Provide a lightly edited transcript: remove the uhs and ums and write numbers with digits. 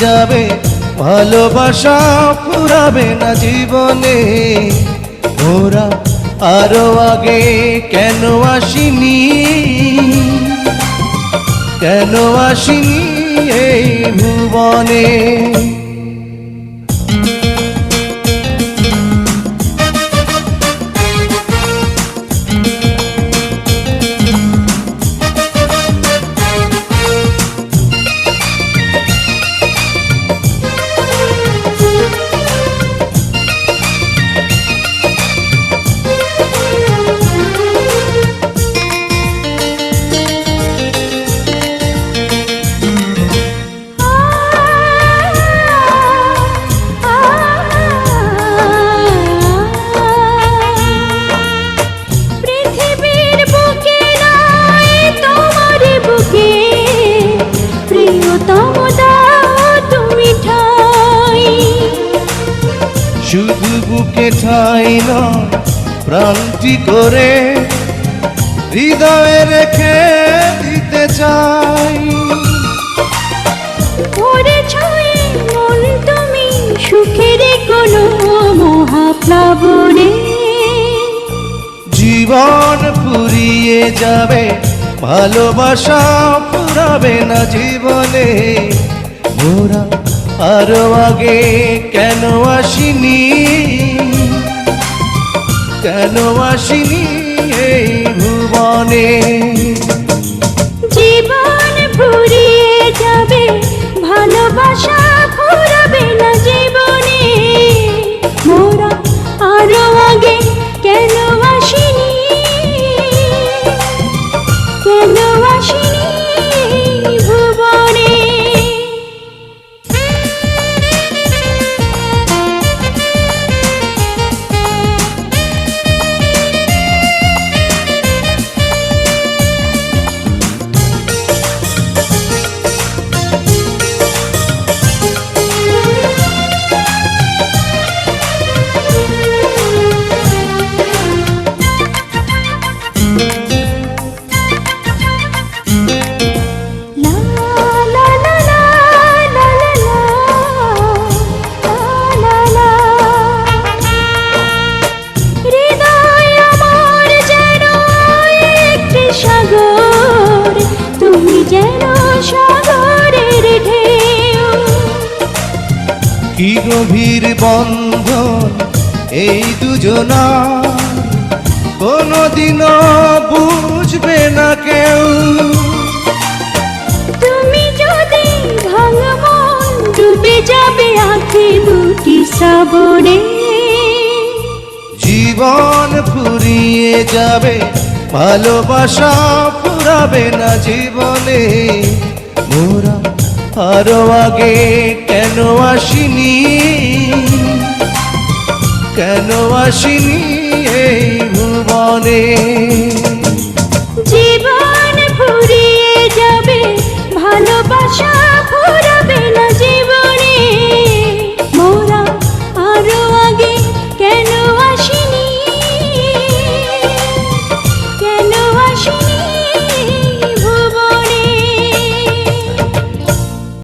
যাবে, ভালোবাসা ফুরাবে না জীবনে। মোরা আরো আগে কেন আসিনি, কেন আসিনি এই ভুবনে। শুধু বুকে ঠাই নয়, প্রাণটি করে হৃদয়ে রেখে দিতে চাই। মন তুমি সুখের কোনো মহাপ্লাবনে। জীবন ফুরিয়ে যাবে, ভালোবাসা ফুরাবে না জীবনে। মোরা আরো আগে কেন আসিনি, কেন আসিনি এই ভুবনে। জীবন ফুরিয়ে যাবে, ভালোবাসা ফুরাবে না জীবনে। মোরা আরো আগে কেন আসিনি, কেন আসিনি ভুবনে। কি গভীর বন্ধন এই দুজনার, কোনদিনও বুঝবে না কেউ। তুমি যদি ভাঙা মন, ডুবে যাবে আঁখি দুটি শ্রাবণে। জীবন ফুরিয়ে যাবে, ভালোবাসা ফুরাবে না জীবনে। মোরা আরো আগে কেন আসিনি, কেন আসিনি এই ভুবনে।